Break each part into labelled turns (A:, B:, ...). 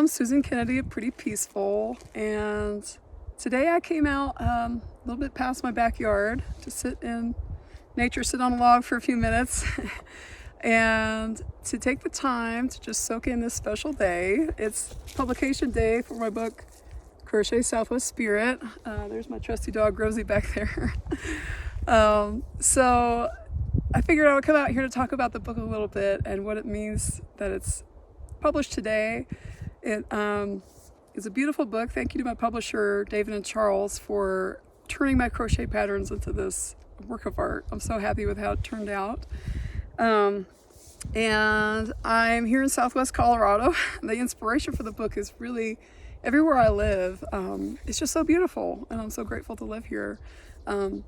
A: I'm Susan Kennedy at Pretty Peaceful, and today I came out a little bit past my backyard to sit in nature, sit on a log for a few minutes, and to take the time to just soak in this special day. It's publication day for my book, Crochet Southwest Spirit. There's my trusty dog Rosie back there. So I figured I would come out here to talk about the book a little bit and what it means that it's published today. It is a beautiful book. Thank you to my publisher, David and Charles, for turning my crochet patterns into this work of art. I'm so happy with how it turned out. And I'm here in Southwest Colorado. The inspiration for the book is really everywhere I live. It's just so beautiful, and I'm so grateful to live here. I'm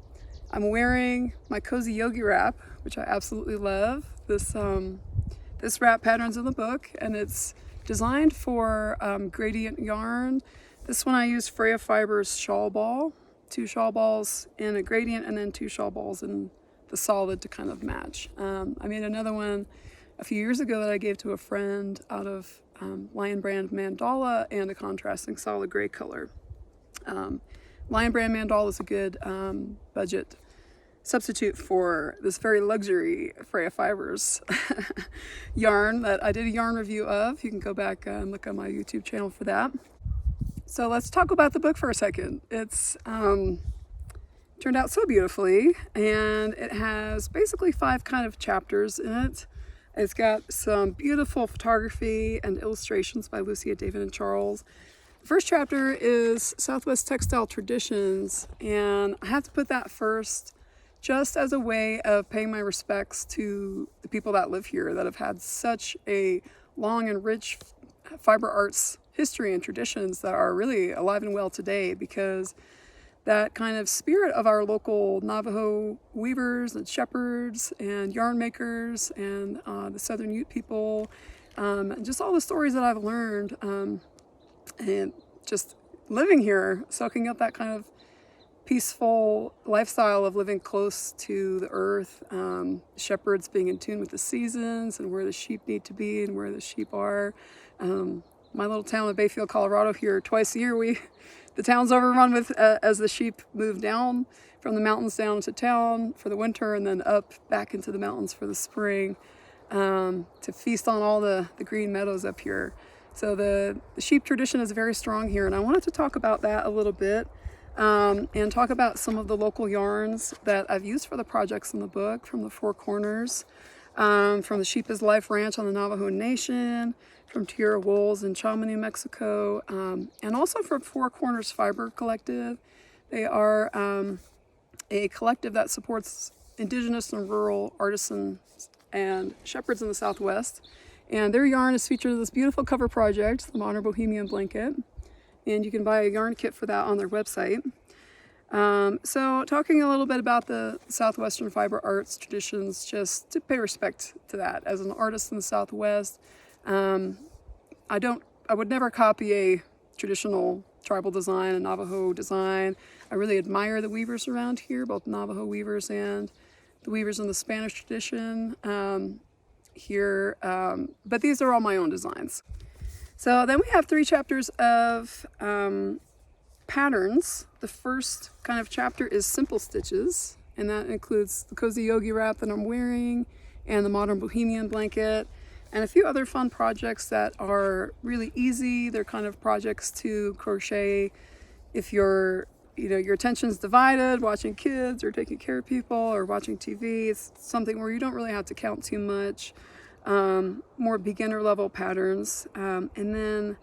A: wearing my cozy yogi wrap, which I absolutely love. This wrap pattern's in the book, and it's designed for gradient yarn. This one I used Freya Fibers shawl ball, 2 shawl balls in a gradient, and then 2 shawl balls in the solid to kind of match. I made another one a few years ago that I gave to a friend out of Lion Brand mandala and a contrasting solid gray color. Lion Brand mandala is a good budget substitute for this very luxury Freya Fibers yarn that I did a yarn review of. You can go back and look on my YouTube channel for that. So let's talk about the book for a second. It's turned out so beautifully, and it has basically 5 kind of chapters in it. It's got some beautiful photography and illustrations by Lucia, David, and Charles. The first chapter is Southwest Textile Traditions, and I have to put that first just as a way of paying my respects to the people that live here that have had such a long and rich fiber arts history and traditions that are really alive and well today, because that kind of spirit of our local Navajo weavers and shepherds and yarn makers and the Southern Ute people, and just all the stories that I've learned, and just living here, soaking up that kind of peaceful lifestyle of living close to the earth, shepherds being in tune with the seasons and where the sheep need to be and where the sheep are. My little town of Bayfield, Colorado here, twice a year the town's overrun with as the sheep move down from the mountains down to town for the winter, and then up back into the mountains for the spring, to feast on all the green meadows up here. So the sheep tradition is very strong here, and I wanted to talk about that a little bit, and talk about some of the local yarns that I've used for the projects in the book, from the Four Corners, from the Sheep is Life Ranch on the Navajo Nation, from Tierra Wools in Chama, New Mexico, and also from Four Corners Fiber Collective. They are a collective that supports indigenous and rural artisans and shepherds in the Southwest. And their yarn is featured in this beautiful cover project, the Modern Bohemian Blanket. And you can buy a yarn kit for that on their website. So talking a little bit about the Southwestern fiber arts traditions, just to pay respect to that. As an artist in the Southwest, I would never copy a traditional tribal design, a Navajo design. I really admire the weavers around here, both Navajo weavers and the weavers in the Spanish tradition here, but these are all my own designs. So then we have 3 chapters of patterns. The first kind of chapter is simple stitches, and that includes the cozy yogi wrap that I'm wearing and the Modern Bohemian blanket, and a few other fun projects that are really easy. They're kind of projects to crochet if your attention's divided, watching kids or taking care of people or watching TV. It's something where you don't really have to count too much. More beginner level patterns. And then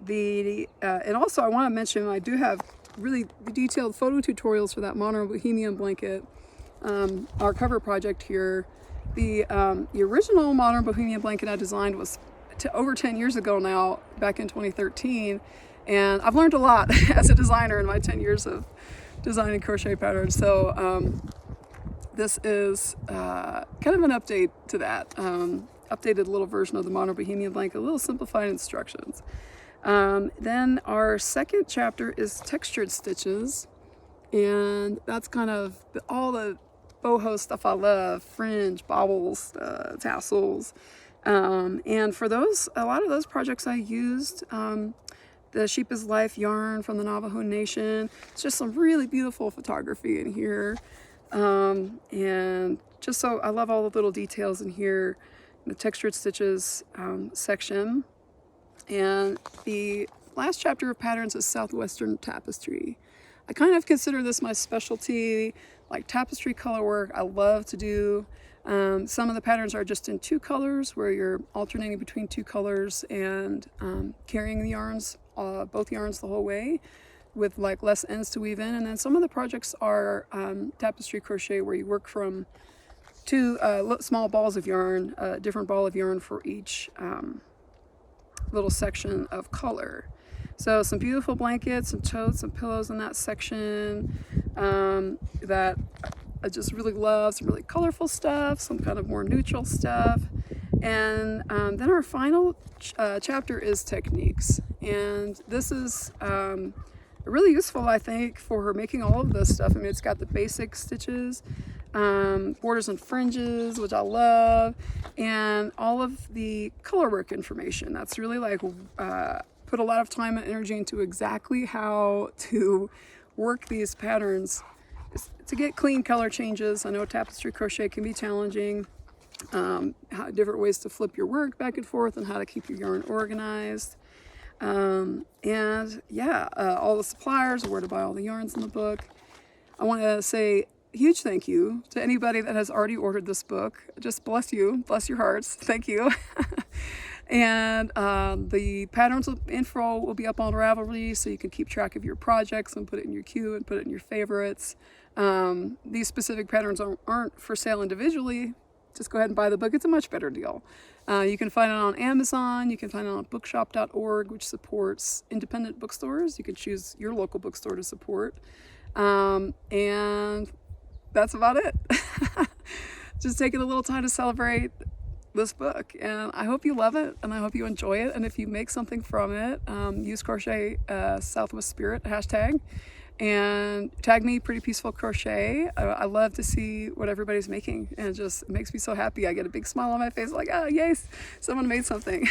A: and also I want to mention, I do have really detailed photo tutorials for that Modern Bohemian blanket, our cover project here. The original Modern Bohemian blanket I designed was over 10 years ago now, back in 2013. And I've learned a lot as a designer in my 10 years of designing crochet patterns. So this is kind of an update to that. Updated little version of the Modern Bohemian blanket, a little simplified instructions. Then our second chapter is textured stitches. And that's kind of all the boho stuff I love: fringe, baubles, tassels, And for those, a lot of those projects I used the Sheep is Life yarn from the Navajo Nation. It's just some really beautiful photography in here. And just so, I love all the little details in here, the textured stitches section. And the last chapter of patterns is Southwestern Tapestry. I kind of consider this my specialty, like tapestry color work. I love to do. Some of the patterns are just in 2 colors, where you're alternating between 2 colors and carrying the yarns, both yarns the whole way, with like less ends to weave in. And then some of the projects are tapestry crochet, where you work from 2 small balls of yarn, a different ball of yarn for each little section of color. So some beautiful blankets and totes and pillows in that section that I just really love. Some really colorful stuff, some kind of more neutral stuff. And then our final chapter is techniques. And this is really useful, I think, for making all of this stuff. I mean, it's got the basic stitches, borders and fringes, which I love, and all of the color work information. That's really like put a lot of time and energy into exactly how to work these patterns to get clean color changes. I know tapestry crochet can be challenging, different ways to flip your work back and forth, and how to keep your yarn organized. And yeah, all the suppliers, where to buy all the yarns in the book. I want to say a huge thank you to anybody that has already ordered this book. Just bless you, bless your hearts. Thank you. And the patterns info will be up on Ravelry, so you can keep track of your projects and put it in your queue and put it in your favorites. These specific patterns aren't for sale individually. Just go ahead and buy the book. It's a much better deal. You can find it on Amazon. You can find it on bookshop.org, which supports independent bookstores. You can choose your local bookstore to support. And that's about it. Just taking a little time to celebrate this book, and I hope you love it, and I hope you enjoy it. And if you make something from it, use Crochet Southwest Spirit hashtag, and tag me Pretty Peaceful Crochet. I love to see what everybody's making, and it makes me so happy. I get a big smile on my face, like, oh yes, someone made something.